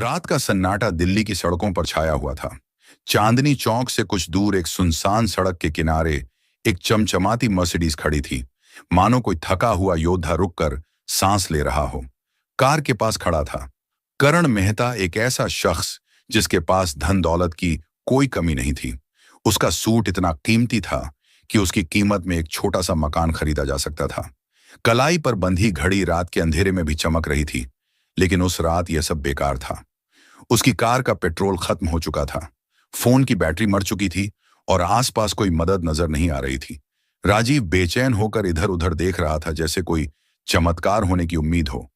रात का सन्नाटा दिल्ली की सड़कों पर छाया हुआ था। चांदनी चौक से कुछ दूर एक सुनसान सड़क के किनारे एक चमचमाती मर्सिडीज खड़ी थी, मानो कोई थका हुआ योद्धा रुककर सांस ले रहा हो। कार के पास खड़ा था करण मेहता, एक ऐसा शख्स जिसके पास धन दौलत की कोई कमी नहीं थी। उसका सूट इतना कीमती था कि उसकी कीमत में एक छोटा सा मकान खरीदा जा सकता था। कलाई पर बंधी घड़ी रात के अंधेरे में भी चमक रही थी, लेकिन उस रात यह सब बेकार था। उसकी कार का पेट्रोल खत्म हो चुका था, फोन की बैटरी मर चुकी थी और आसपास कोई मदद नजर नहीं आ रही थी। राजीव बेचैन होकर इधर उधर देख रहा था, जैसे कोई चमत्कार होने की उम्मीद हो।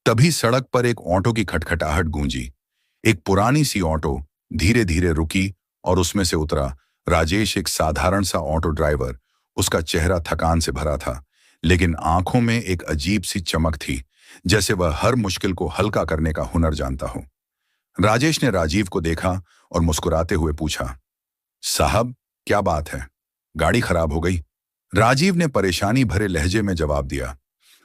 तभी सड़क पर एक ऑटो की खटखटाहट गूंजी। एक पुरानी सी ऑटो धीरे धीरे रुकी और उसमें से उतरा राजेश, एक साधारण सा ऑटो ड्राइवर। उसका चेहरा थकान से भरा था, लेकिन आंखों में एक अजीब सी चमक थी, जैसे वह हर मुश्किल को हल्का करने का हुनर जानता हो। राजेश ने राजीव को देखा और मुस्कुराते हुए पूछा, साहब क्या बात है, गाड़ी खराब हो गई? राजीव ने परेशानी भरे लहजे में जवाब दिया,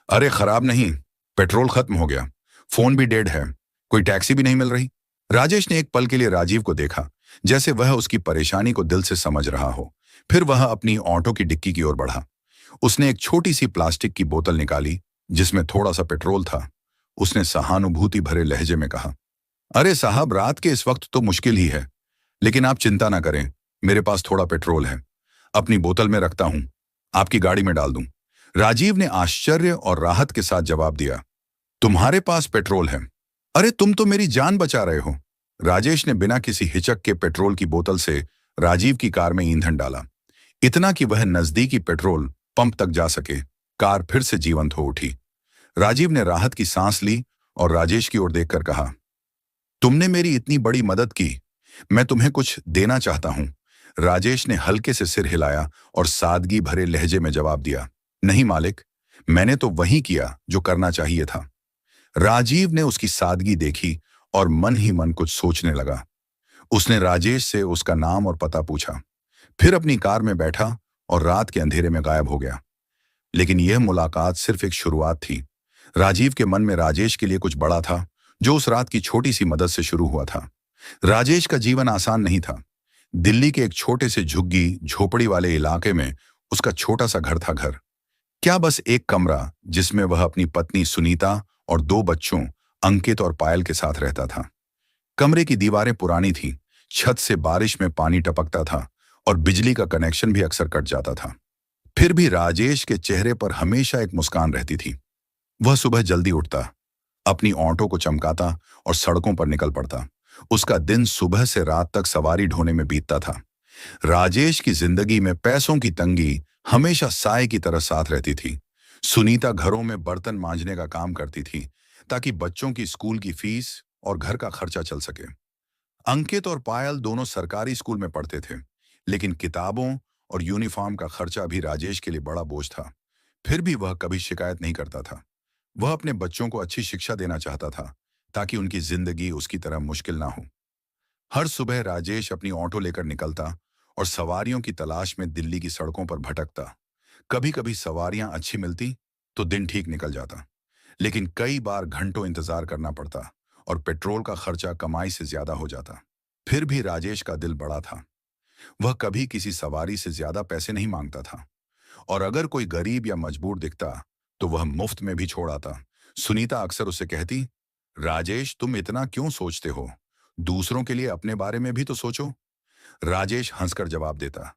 अरे खराब नहीं, पेट्रोल खत्म हो गया, फोन भी डेड है, कोई टैक्सी भी नहीं मिल रही। राजेश ने एक पल के लिए राजीव को देखा, जैसे वह उसकी परेशानी को दिल से समझ रहा हो। फिर वह अपनी ऑटो की डिक्की की ओर बढ़ा। उसने एक छोटी सी प्लास्टिक की बोतल निकाली जिसमें थोड़ा सा पेट्रोल था। उसने सहानुभूति भरे लहजे में कहा, अरे साहब, रात के इस वक्त तो मुश्किल ही है, लेकिन आप चिंता ना करें, मेरे पास थोड़ा पेट्रोल है, अपनी बोतल में रखता हूं, आपकी गाड़ी में डाल दूं। राजीव ने आश्चर्य और राहत के साथ जवाब दिया, तुम्हारे पास पेट्रोल है? अरे तुम तो मेरी जान बचा रहे हो। राजेश ने बिना किसी हिचक के पेट्रोल की बोतल से राजीव की कार में ईंधन डाला, इतना कि वह नजदीकी पेट्रोल पंप तक जा सके। कार फिर से जीवंत हो उठी। राजीव ने राहत की सांस ली और राजेश की ओर देखकर कहा, तुमने मेरी इतनी बड़ी मदद की, मैं तुम्हें कुछ देना चाहता हूं। राजेश ने हल्के से सिर हिलाया और सादगी भरे लहजे में जवाब दिया, नहीं मालिक, मैंने तो वही किया जो करना चाहिए था। राजीव ने उसकी सादगी देखी और मन ही मन कुछ सोचने लगा। उसने राजेश से उसका नाम और पता पूछा, फिर अपनी कार में बैठा और रात के अंधेरे में गायब हो गया। लेकिन यह मुलाकात सिर्फ एक शुरुआत थी। राजीव के मन में राजेश के लिए कुछ बड़ा था, जो उस रात की छोटी सी मदद से शुरू हुआ था। राजेश का जीवन आसान नहीं था। दिल्ली के एक छोटे से झुग्गी झोपड़ी वाले इलाके में उसका छोटा सा घर था। घर क्या, बस एक कमरा जिसमें वह अपनी पत्नी सुनीता और दो बच्चों अंकित और पायल के साथ रहता था। कमरे की दीवारें पुरानी थीं, छत से बारिश में पानी टपकता था और बिजली का कनेक्शन भी अक्सर कट जाता था। फिर भी राजेश के चेहरे पर हमेशा एक मुस्कान रहती थी। वह सुबह जल्दी उठता, अपनी ऑटो को चमकाता और सड़कों पर निकल पड़ता। उसका दिन सुबह से रात तक सवारी ढोने में बीतता था। राजेश की जिंदगी में पैसों की तंगी हमेशा साए की तरह साथ रहती थी। सुनीता घरों में बर्तन मांजने का काम करती थी, ताकि बच्चों की स्कूल की फीस और घर का खर्चा चल सके। अंकित और पायल दोनों सरकारी स्कूल में पढ़ते थे, लेकिन किताबों और यूनिफॉर्म का खर्चा भी राजेश के लिए बड़ा बोझ था। फिर भी वह कभी शिकायत नहीं करता था। वह अपने बच्चों को अच्छी शिक्षा देना चाहता था, ताकि उनकी जिंदगी उसकी तरह मुश्किल ना हो। हर सुबह राजेश अपनी ऑटो लेकर निकलता और सवारियों की तलाश में दिल्ली की सड़कों पर भटकता। कभी कभी सवारियां अच्छी मिलती तो दिन ठीक निकल जाता, लेकिन कई बार घंटों इंतजार करना पड़ता और पेट्रोल का खर्चा कमाई से ज्यादा हो जाता। फिर भी राजेश का दिल बड़ा था। वह कभी किसी सवारी से ज्यादा पैसे नहीं मांगता था, और अगर कोई गरीब या मजबूर दिखता तो वह मुफ्त में भी छोड़ आता। सुनीता अक्सर उससे कहती, राजेश तुम इतना क्यों सोचते हो, दूसरों के लिए अपने बारे में भी तो सोचो। राजेश हंसकर जवाब देता,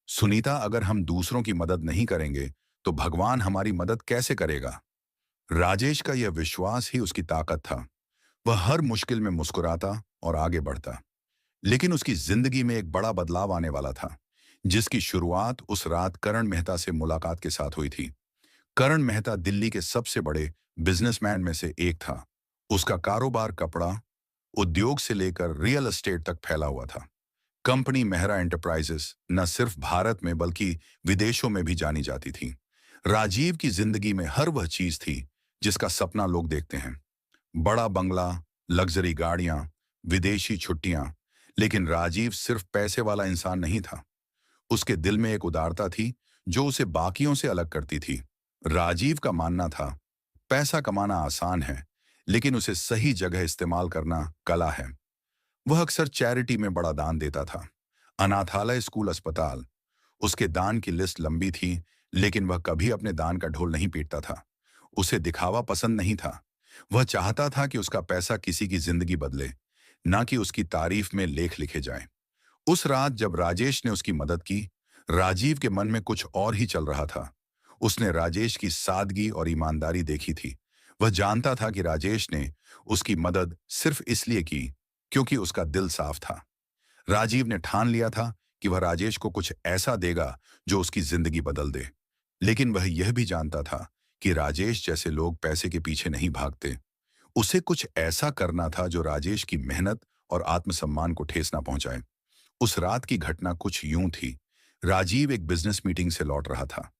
सुनीता, अगर हम दूसरों की मदद नहीं करेंगे तो भगवान हमारी मदद कैसे करेगा? राजेश का यह विश्वास ही उसकी ताकत था। वह हर मुश्किल में मुस्कुराता और आगे बढ़ता। लेकिन उसकी जिंदगी में एक बड़ा बदलाव आने वाला था, जिसकी शुरुआत उस रात करण मेहता से मुलाकात के साथ हुई थी। करण मेहता दिल्ली के सबसे बड़े बिजनेसमैन में से एक था। उसका कारोबार कपड़ा उद्योग से लेकर रियल एस्टेट तक फैला हुआ था। कंपनी मेहरा एंटरप्राइजेस न सिर्फ भारत में बल्कि विदेशों में भी जानी जाती थी। राजीव की जिंदगी में हर वह चीज थी जिसका सपना लोग देखते हैं, बड़ा बंगला, लग्जरी गाड़ियां, विदेशी छुट्टियां। लेकिन राजीव सिर्फ पैसे वाला इंसान नहीं था। उसके दिल में एक उदारता थी जो उसे बाकियों से अलग करती थी। राजीव का मानना था, पैसा कमाना आसान है, लेकिन उसे सही जगह इस्तेमाल करना कला है। वह अक्सर चैरिटी में बड़ा दान देता था। अनाथालय, स्कूल, अस्पताल। उसके दान की लिस्ट लंबी थी, लेकिन वह कभी अपने दान का ढोल नहीं पीटता था। उसे दिखावा पसंद नहीं था। वह चाहता था कि उसका पैसा किसी की जिंदगी बदले, ना कि उसकी तारीफ में लेख लिखे जाएं। उस रात जब राजेश ने उसकी मदद की, राजीव के मन में कुछ और ही चल रहा था। उसने राजेश की सादगी और ईमानदारी देखी थी। वह जानता था कि राजेश ने उसकी मदद सिर्फ इसलिए की क्योंकि उसका दिल साफ था। राजीव ने ठान लिया था कि वह राजेश को कुछ ऐसा देगा जो उसकी जिंदगी बदल दे। लेकिन वह यह भी जानता था कि राजेश जैसे लोग पैसे के पीछे नहीं भागते। उसे कुछ ऐसा करना था जो राजेश की मेहनत और आत्मसम्मान को ठेस ना पहुंचाए। उस रात की घटना कुछ यूं थी। राजीव एक बिजनेस मीटिंग से लौट रहा था।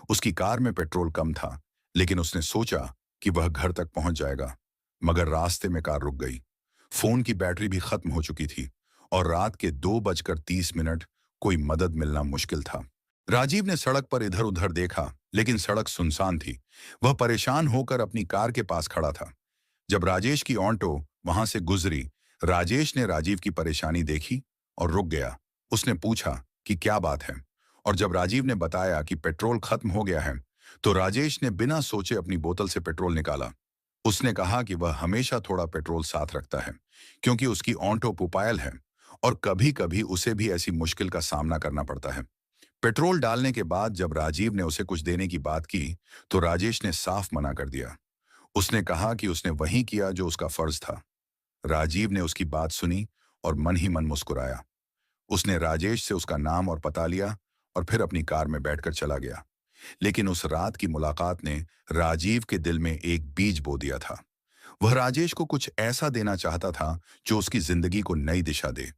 उसकी कार में पेट्रोल कम था, लेकिन उसने सोचा कि वह घर तक पहुंच जाएगा। मगर रास्ते में कार रुक गई। फोन की बैटरी भी खत्म हो चुकी थी और रात के 2:30 कोई मदद मिलना मुश्किल था। राजीव ने सड़क पर इधर उधर देखा, लेकिन सड़क सुनसान थी। वह परेशान होकर अपनी कार के पास खड़ा था। जब राजेश की ऑटो वहां से गुजरी, राजेश ने राजीव की परेशानी देखी और रुक गया। उसने पूछा कि क्या बात है, और जब राजीव ने बताया कि पेट्रोल खत्म हो गया है, तो राजेश ने बिना सोचे अपनी बोतल से पेट्रोल निकाला। उसने कहा कि वह हमेशा थोड़ा पेट्रोल साथ रखता है, क्योंकि उसकी ऑटो पुपायल है और कभी कभी उसे भी ऐसी मुश्किल का सामना करना पड़ता है। पेट्रोल डालने के बाद जब राजीव ने उसे कुछ देने की बात की, तो राजेश ने साफ मना कर दिया। उसने कहा कि उसने वही किया जो उसका फर्ज था। राजीव ने उसकी बात सुनी और मन ही मन मुस्कुराया। उसने राजेश से उसका नाम और पता लिया और फिर अपनी कार में बैठकर चला गया। लेकिन उस रात की मुलाकात ने राजीव के दिल में एक बीज बो दिया था। वह राजेश को कुछ ऐसा देना चाहता था जो उसकी जिंदगी को नई दिशा दे।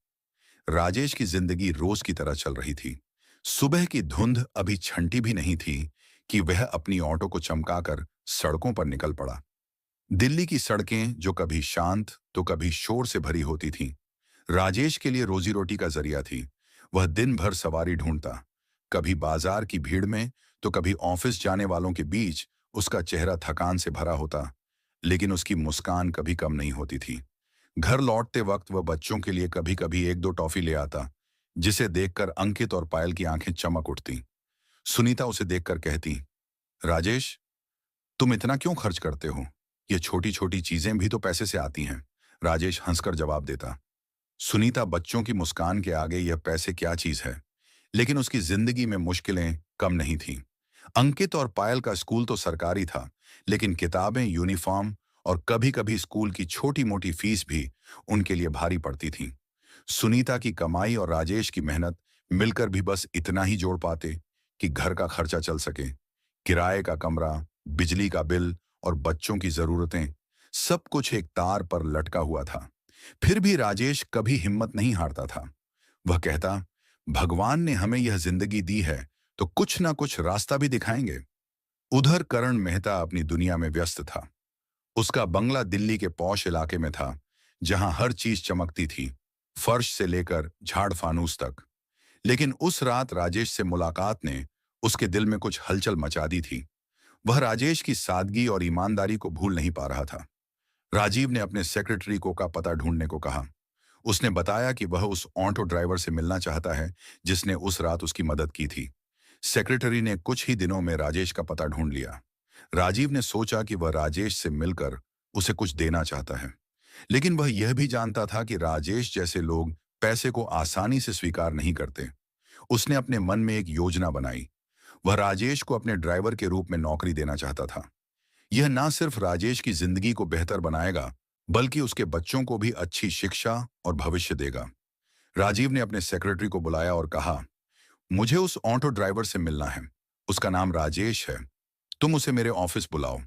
राजेश की जिंदगी रोज की तरह चल रही थी। सुबह की धुंध अभी छंटी भी नहीं थी कि वह अपनी ऑटो को चमकाकर सड़कों पर निकल पड़ा। दिल्ली की सड़कें जो कभी शांत तो कभी शोर से भरी होती थीं, राजेश के लिए रोजी रोटी का जरिया थी। वह दिन भर सवारी ढूंढता, कभी बाजार की भीड़ में तो कभी ऑफिस जाने वालों के बीच। उसका चेहरा थकान से भरा होता, लेकिन उसकी मुस्कान कभी कम नहीं होती थी। घर लौटते वक्त वह बच्चों के लिए कभी कभी एक दो टॉफी ले आता, जिसे देखकर अंकित और पायल की आंखें चमक उठती। सुनीता उसे देखकर कहती, राजेश, तुम इतना क्यों खर्च करते हो? ये छोटी छोटी चीजें भी तो पैसे से आती हैं। राजेश हंसकर जवाब देता। सुनीता बच्चों की मुस्कान के आगे यह पैसे क्या चीज है, लेकिन उसकी जिंदगी में मुश्किलें कम नहीं थीं। अंकित और पायल का स्कूल तो सरकारी था, लेकिन किताबें, यूनिफॉर्म और कभी कभी स्कूल की छोटी मोटी फीस भी उनके लिए भारी पड़ती थी। सुनीता की कमाई और राजेश की मेहनत मिलकर भी बस इतना ही जोड़ पाते कि घर का खर्चा चल सके। किराए का कमरा, बिजली का बिल और बच्चों की जरूरतें, सब कुछ एक तार पर लटका हुआ था। फिर भी राजेश कभी हिम्मत नहीं हारता था। वह कहता, भगवान ने हमें यह जिंदगी दी है तो कुछ ना कुछ रास्ता भी दिखाएंगे। उधर करण मेहता अपनी दुनिया में व्यस्त था। उसका बंगला दिल्ली के पौश इलाके में था, जहां हर चीज चमकती थी, फर्श से लेकर झाड़ फानूस तक। लेकिन उस रात राजेश से मुलाकात ने उसके दिल में कुछ हलचल मचा दी थी। वह राजेश की सादगी और ईमानदारी को भूल नहीं पा रहा था। राजीव ने अपने सेक्रेटरी को का पता ढूंढने को कहा। उसने बताया कि वह उस ऑटो ड्राइवर से मिलना चाहता है जिसने उस रात उसकी मदद की थी। सेक्रेटरी ने कुछ ही दिनों में राजेश का पता ढूंढ लिया। राजीव ने सोचा कि वह राजेश से मिलकर उसे कुछ देना चाहता है, लेकिन वह यह भी जानता था कि राजेश जैसे लोग पैसे को आसानी से स्वीकार नहीं करते। उसने अपने मन में एक योजना बनाई। वह राजेश को अपने ड्राइवर के रूप में नौकरी देना चाहता था। यह ना सिर्फ राजेश की जिंदगी को बेहतर बनाएगा, बल्कि उसके बच्चों को भी अच्छी शिक्षा और भविष्य देगा। राजीव ने अपने सेक्रेटरी को बुलाया और कहा, मुझे उस ऑटो ड्राइवर से मिलना है। उसका नाम राजेश है। तुम उसे मेरे ऑफिस बुलाओ,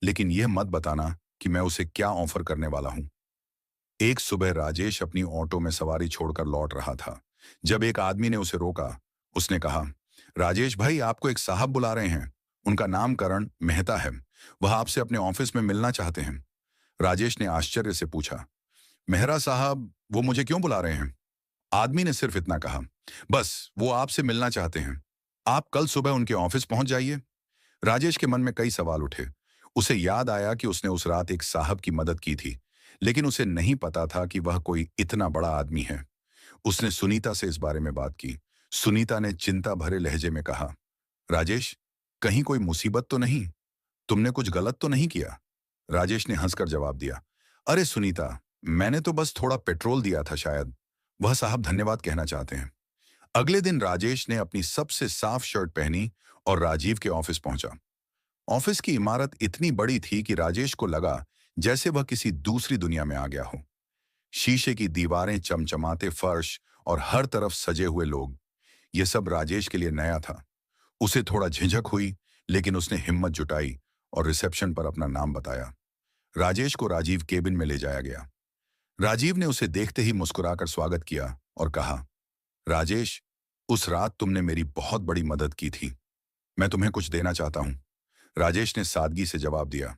लेकिन यह मत बताना कि मैं उसे क्या ऑफर करने वाला हूं। एक सुबह राजेश अपनी ऑटो में सवारी छोड़कर लौट रहा था, जब एक आदमी ने उसे रोका। उसने कहा, राजेश भाई, आपको एक साहब बुला रहे हैं। उनका नाम करण मेहता है। वह आपसे अपने ऑफिस में मिलना चाहते हैं। राजेश ने आश्चर्य से पूछा, मेहरा साहब, वो मुझे क्यों बुला रहे हैं? आदमी ने सिर्फ इतना कहा, बस वो आपसे मिलना चाहते हैं। आप कल सुबह उनके ऑफिस पहुंच जाइए। राजेश के मन में कई सवाल उठे। उसे याद आया कि उसने उस रात एक साहब की मदद की थी, लेकिन उसे नहीं पता था कि वह कोई इतना बड़ा आदमी है। उसने सुनीता से इस बारे में बात की। सुनीता ने चिंता भरे लहजे में कहा, राजेश, कहीं कोई मुसीबत तो नहीं? तुमने कुछ गलत तो नहीं किया? राजेश ने हंसकर जवाब दिया, अरे सुनीता, मैंने तो बस थोड़ा पेट्रोल दिया था शायद। वह साहब धन्यवाद कहना चाहते हैं। अगले दिन राजेश ने अपनी सबसे साफ शर्ट पहनी और राजीव के ऑफिस पहुंचा। ऑफिस की इमारत इतनी बड़ी थी कि राजेश को लगा जैसे वह किसी दूसरी दुनिया में आ गया हो। शीशे की दीवारें, चमचमाते फर्श और हर तरफ सजे हुए लोग, ये सब राजेश के लिए नया था। उसे थोड़ा झिझक हुई, लेकिन उसने हिम्मत जुटाई और रिसेप्शन पर अपना नाम बताया। राजेश को राजीव केबिन में ले जाया गया। राजीव ने उसे देखते ही मुस्कुराकर स्वागत किया और कहा, राजेश, उस रात तुमने मेरी बहुत बड़ी मदद की थी। मैं तुम्हें कुछ देना चाहता हूं। राजेश ने सादगी से जवाब दिया,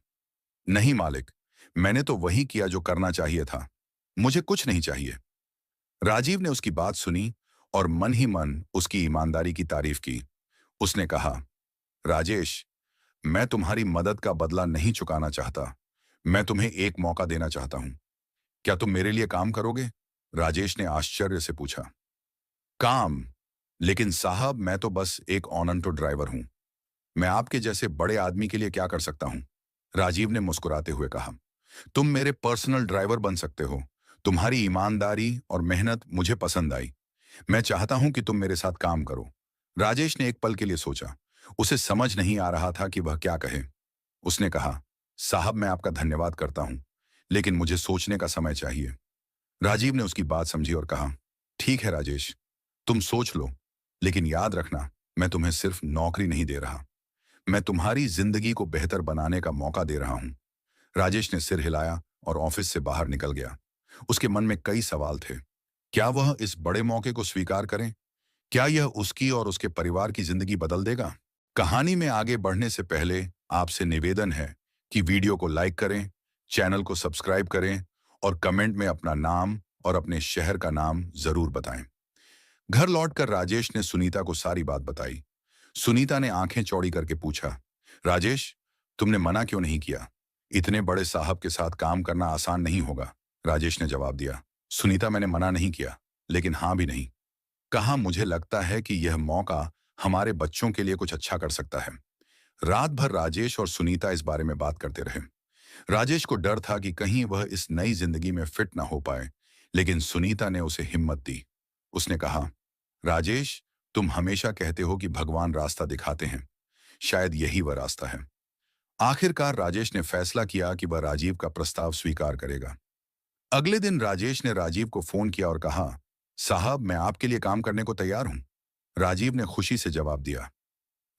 नहीं मालिक, मैंने तो वही किया जो करना चाहिए था। मुझे कुछ नहीं चाहिए। राजीव ने उसकी बात सुनी और मन ही मन उसकी ईमानदारी की तारीफ की। उसने कहा, राजेश, मैं तुम्हारी मदद का बदला नहीं चुकाना चाहता। मैं तुम्हें एक मौका देना चाहता हूं। क्या तुम मेरे लिए काम करोगे? राजेश ने आश्चर्य से पूछा। काम? लेकिन साहब, मैं तो बस एक ऑन टू ड्राइवर हूं। मैं आपके जैसे बड़े आदमी के लिए क्या कर सकता हूं? राजीव ने मुस्कुराते हुए कहा, तुम मेरे पर्सनल ड्राइवर बन सकते हो। तुम्हारी ईमानदारी और मेहनत मुझे पसंद आई। मैं चाहता हूं कि तुम मेरे साथ काम करो। राजेश ने एक पल के लिए सोचा। उसे समझ नहीं आ रहा था कि वह क्या कहे। उसने कहा, साहब, मैं आपका धन्यवाद करता हूं, लेकिन मुझे सोचने का समय चाहिए। राजीव ने उसकी बात समझी और कहा, ठीक है राजेश, तुम सोच लो, लेकिन याद रखना, मैं तुम्हें सिर्फ नौकरी नहीं दे रहा। मैं तुम्हारी जिंदगी को बेहतर बनाने का मौका दे रहा हूं। राजेश ने सिर हिलाया और ऑफिस से बाहर निकल गया। उसके मन में कई सवाल थे। क्या वह इस बड़े मौके को स्वीकार करें? क्या यह उसकी और उसके परिवार की जिंदगी बदल देगा? कहानी में आगे बढ़ने से पहले आपसे निवेदन है कि वीडियो को लाइक करें, चैनल को सब्सक्राइब करें और कमेंट में अपना नाम और अपने शहर का नाम जरूर बताएं। घर लौटकर राजेश ने सुनीता को सारी बात बताई। सुनीता ने आंखें चौड़ी करके पूछा, राजेश, तुमने मना क्यों नहीं किया? इतने बड़े साहब के साथ काम करना आसान नहीं होगा। राजेश ने जवाब दिया, सुनीता, मैंने मना नहीं किया, लेकिन हाँ भी नहीं कहा। मुझे लगता है कि यह मौका हमारे बच्चों के लिए कुछ अच्छा कर सकता है। रात भर राजेश और सुनीता इस बारे में बात करते रहे। राजेश को डर था कि कहीं वह इस नई जिंदगी में फिट ना हो पाए, लेकिन सुनीता ने उसे हिम्मत दी। उसने कहा, राजेश, तुम हमेशा कहते हो कि भगवान रास्ता दिखाते हैं। शायद यही वह रास्ता है। आखिरकार राजेश ने फैसला किया कि वह राजीव का प्रस्ताव स्वीकार करेगा। अगले दिन राजेश ने राजीव को फोन किया और कहा, साहब, मैं आपके लिए काम करने को तैयार हूं। राजीव ने खुशी से जवाब दिया,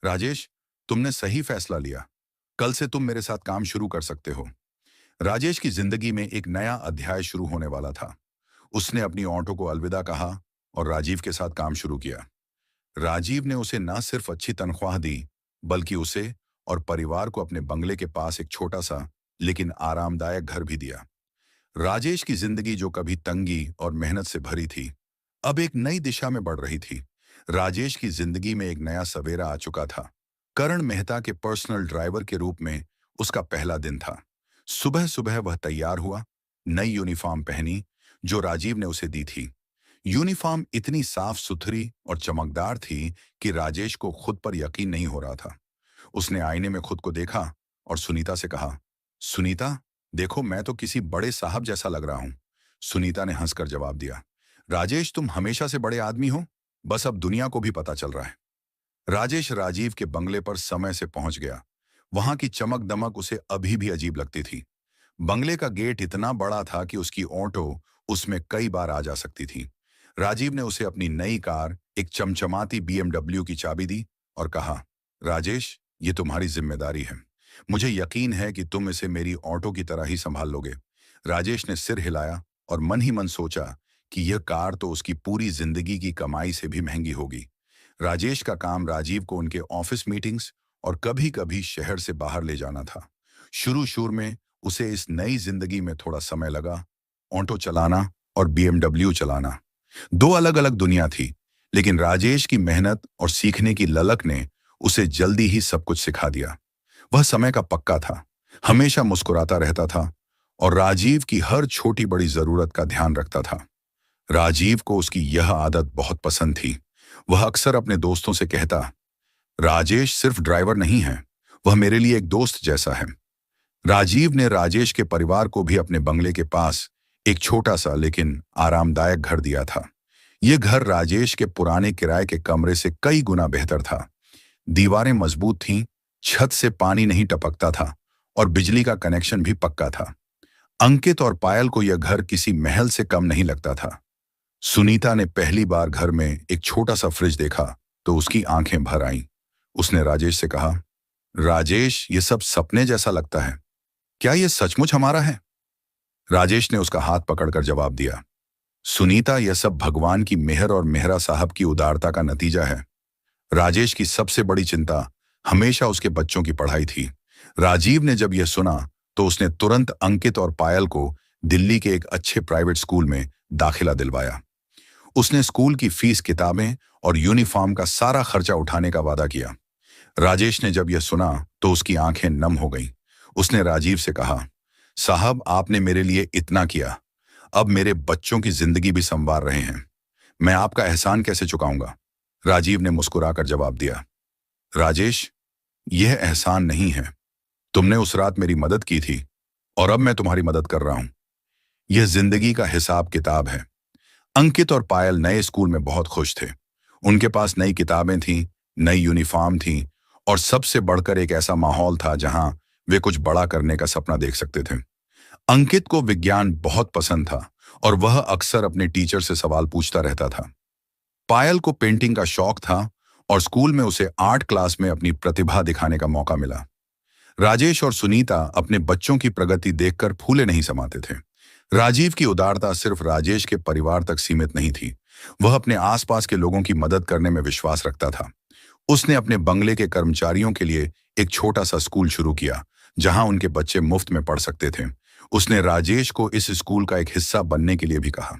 राजेश, तुमने सही फैसला लिया। कल से तुम मेरे साथ काम शुरू कर सकते हो। राजेश की जिंदगी में एक नया अध्याय शुरू होने वाला था। उसने अपनी ऑटो को अलविदा कहा और राजीव के साथ काम शुरू किया। राजीव ने उसे न सिर्फ अच्छी तनख्वाह दी, बल्कि उसे और परिवार को अपने बंगले के पास एक छोटा सा लेकिन आरामदायक घर भी दिया। राजेश की जिंदगी, जो कभी तंगी और मेहनत से भरी थी, अब एक नई दिशा में बढ़ रही थी। राजेश की जिंदगी में एक नया सवेरा आ चुका था। करण मेहता के पर्सनल ड्राइवर के रूप में उसका पहला दिन था। सुबह सुबह वह तैयार हुआ, नई यूनिफॉर्म पहनी जो राजीव ने उसे दी थी। यूनिफॉर्म इतनी साफ सुथरी और चमकदार थी कि राजेश को खुद पर यकीन नहीं हो रहा था। उसने आईने में खुद को देखा और सुनीता से कहा, सुनीता, देखो, मैं तो किसी बड़े साहब जैसा लग रहा हूं। सुनीता ने हंसकर जवाब दिया, राजेश, तुम हमेशा से बड़े आदमी हो, बस अब दुनिया को भी पता चल रहा है। राजेश राजीव के बंगले पर समय से पहुंच गया। वहां की चमक दमक उसे अभी भी अजीब लगती थी। बंगले का गेट इतना बड़ा था कि उसकी ऑटो उसमें कई बार आ जा सकती थी। राजीव ने उसे अपनी नई कार, एक चमचमाती BMW की चाबी दी और कहा, राजेश, ये तुम्हारी जिम्मेदारी है। मुझे यकीन है कि तुम इसे मेरी ऑटो की तरह ही संभाल लोगे। राजेश ने सिर हिलाया और मन ही मन सोचा कि यह कार तो उसकी पूरी जिंदगी की कमाई से भी महंगी होगी। राजेश का काम राजीव को उनके ऑफिस मीटिंग्स और कभी कभी शहर से बाहर ले जाना था। शुरू में उसे इस नई जिंदगी में थोड़ा समय लगा। ऑटो चलाना और BMW चलाना, दो अलग अलग दुनिया थी, लेकिन राजेश की मेहनत और सीखने की ललक ने उसे जल्दी ही सब कुछ सिखा दिया। वह समय का पक्का था। हमेशा मुस्कुराता रहता था और राजीव की हर छोटी बड़ी जरूरत का ध्यान रखता था। राजीव को उसकी यह आदत बहुत पसंद थी। वह अक्सर अपने दोस्तों से कहता, राजेश सिर्फ ड्राइवर नहीं है, वह मेरे लिए एक दोस्त जैसा है। राजीव ने राजेश के परिवार को भी अपने बंगले के पास एक छोटा सा लेकिन आरामदायक घर दिया था। यह घर राजेश के पुराने किराए के कमरे से कई गुना बेहतर था। दीवारें मजबूत थीं, छत से पानी नहीं टपकता था और बिजली का कनेक्शन भी पक्का था। अंकित और पायल को यह घर किसी महल से कम नहीं लगता था। सुनीता ने पहली बार घर में एक छोटा सा फ्रिज देखा तो उसकी आंखें भर आईं। उसने राजेश से कहा, राजेश, ये सब सपने जैसा लगता है, क्या ये सचमुच हमारा है? राजेश ने उसका हाथ पकड़कर जवाब दिया, सुनीता, यह सब भगवान की मेहर और मेहरा साहब की उदारता का नतीजा है। राजेश की सबसे बड़ी चिंता हमेशा उसके बच्चों की पढ़ाई थी। राजीव ने जब यह सुना तो उसने तुरंत अंकित और पायल को दिल्ली के एक अच्छे प्राइवेट स्कूल में दाखिला दिलवाया। उसने स्कूल की फीस, किताबें और यूनिफॉर्म का सारा खर्चा उठाने का वादा किया। राजेश ने जब यह सुना तो उसकी आंखें नम हो गईं। उसने राजीव से कहा, साहब, आपने मेरे लिए इतना किया, अब मेरे बच्चों की जिंदगी भी संवार रहे हैं, मैं आपका एहसान कैसे चुकाऊंगा? राजीव ने मुस्कुराकर जवाब दिया, राजेश, यह एहसान नहीं है, तुमने उस रात मेरी मदद की थी और अब मैं तुम्हारी मदद कर रहा हूं। यह जिंदगी का हिसाब किताब है। अंकित और पायल नए स्कूल में बहुत खुश थे। उनके पास नई किताबें थीं, नई यूनिफॉर्म थी और सबसे बढ़कर एक ऐसा माहौल था जहां वे कुछ बड़ा करने का सपना देख सकते थे। अंकित को विज्ञान बहुत पसंद था और वह अक्सर अपने टीचर से सवाल पूछता रहता था। पायल को पेंटिंग का शौक था और स्कूल में उसे आर्ट क्लास में अपनी प्रतिभा दिखाने का मौका मिला। राजेश और सुनीता अपने बच्चों की प्रगति देखकर फूले नहीं समाते थे। राजीव की उदारता सिर्फ राजेश के परिवार तक सीमित नहीं थी, वह अपने आसपास के लोगों की मदद करने में विश्वास रखता था। उसने अपने बंगले के कर्मचारियों के लिए एक छोटा सा स्कूल शुरू किया जहां उनके बच्चे मुफ्त में पढ़ सकते थे। उसने राजेश को इस स्कूल का एक हिस्सा बनने के लिए भी कहा।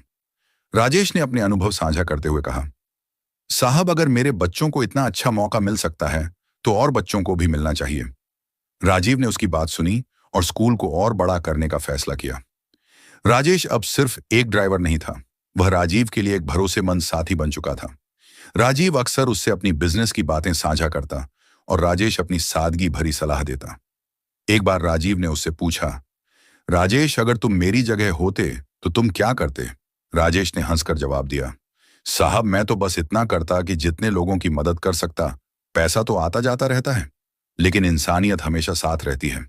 राजेश ने अपने अनुभव साझा करते हुए कहा, साहब, अगर मेरे बच्चों को इतना अच्छा मौका मिल सकता है तो और बच्चों को भी मिलना चाहिए। राजीव ने उसकी बात सुनी और स्कूल को और बड़ा करने का फैसला किया। राजेश अब सिर्फ एक ड्राइवर नहीं था, वह राजीव के लिए एक भरोसेमंद साथी बन चुका था। राजीव अक्सर उससे अपनी बिजनेस की बातें साझा करता और राजेश अपनी सादगी भरी सलाह देता। एक बार राजीव ने उससे पूछा, राजेश, अगर तुम मेरी जगह होते तो तुम क्या करते? राजेश ने हंसकर जवाब दिया, साहब, मैं तो बस इतना करता कि जितने लोगों की मदद कर सकता। पैसा तो आता जाता रहता है, लेकिन इंसानियत हमेशा साथ रहती है।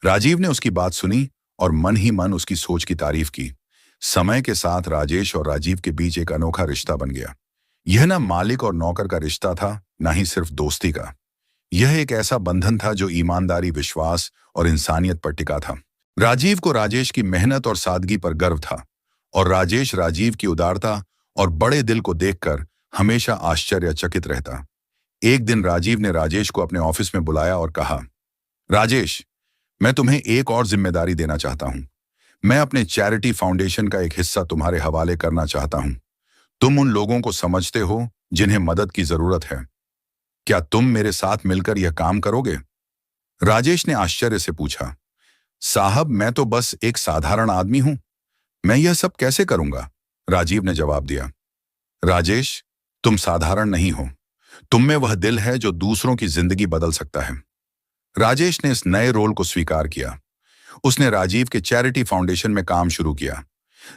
राजीव ने उसकी बात सुनी और मन ही मन उसकी सोच की तारीफ की। समय के साथ राजेश और राजीव के बीच एक अनोखा रिश्ता बन गया। यह ना मालिक और नौकर का रिश्ता था, ना ही सिर्फ दोस्ती का। यह एक ऐसा बंधन था जो ईमानदारी, विश्वास और इंसानियत पर टिका था। राजीव को राजेश की मेहनत और सादगी पर गर्व था और राजेश राजीव की उदारता और बड़े दिल को देखकर हमेशा आश्चर्यचकित रहता। एक दिन राजीव ने राजेश को अपने ऑफिस में बुलाया और कहा, राजेश, मैं तुम्हें एक और जिम्मेदारी देना चाहता हूं। मैं अपने चैरिटी फाउंडेशन का एक हिस्सा तुम्हारे हवाले करना चाहता हूं। तुम उन लोगों को समझते हो जिन्हें मदद की जरूरत है। क्या तुम मेरे साथ मिलकर यह काम करोगे? राजेश ने आश्चर्य से पूछा, साहब, मैं तो बस एक साधारण आदमी हूं, मैं यह सब कैसे करूंगा? राजीव ने जवाब दिया, राजेश, तुम साधारण नहीं हो, तुम में वह दिल है जो दूसरों की जिंदगी बदल सकता है। राजेश ने इस नए रोल को स्वीकार किया। उसने राजीव के चैरिटी फाउंडेशन में काम शुरू किया,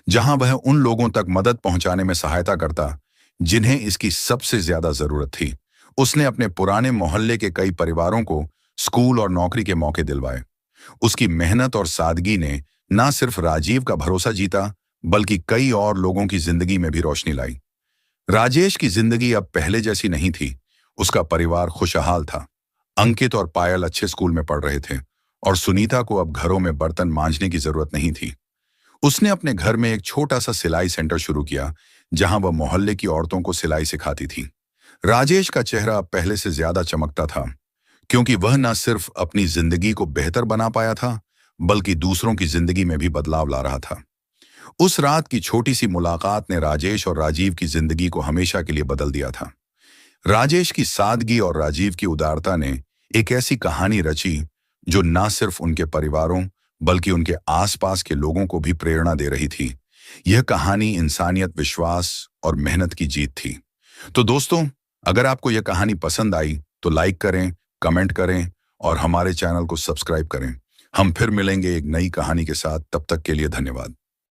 जहां वह उन लोगों तक मदद पहुंचाने में सहायता करता जिन्हें इसकी सबसे ज्यादा जरूरत थी। उसने अपने पुराने मोहल्ले के कई परिवारों को स्कूल और नौकरी के मौके दिलवाए। उसकी मेहनत और सादगी ने न सिर्फ राजीव का भरोसा जीता, बल्कि कई और लोगों की जिंदगी में भी रोशनी लाई। राजेश की जिंदगी अब पहले जैसी नहीं थी। उसका परिवार खुशहाल था। अंकित और पायल अच्छे स्कूल में पढ़ रहे थे और सुनीता को अब घरों में बर्तन मांजने की जरूरत नहीं थी। उसने अपने घर में एक छोटा सा सिलाई सेंटर शुरू किया, जहां वह मोहल्ले की औरतों को सिलाई सिखाती थी। राजेश का चेहरा अब पहले से ज्यादा चमकता था, क्योंकि वह न सिर्फ अपनी जिंदगी को बेहतर बना पाया था, बल्कि दूसरों की जिंदगी में भी बदलाव ला रहा था। उस रात की छोटी सी मुलाकात ने राजेश और राजीव की जिंदगी को हमेशा के लिए बदल दिया था। राजेश की सादगी और राजीव की उदारता ने एक ऐसी कहानी रची जो न सिर्फ उनके परिवारों बल्कि उनके आसपास के लोगों को भी प्रेरणा दे रही थी। यह कहानी इंसानियत, विश्वास और मेहनत की जीत थी। तो दोस्तों, अगर आपको यह कहानी पसंद आई तो लाइक करें, कमेंट करें और हमारे चैनल को सब्सक्राइब करें। हम फिर मिलेंगे एक नई कहानी के साथ। तब तक के लिए धन्यवाद।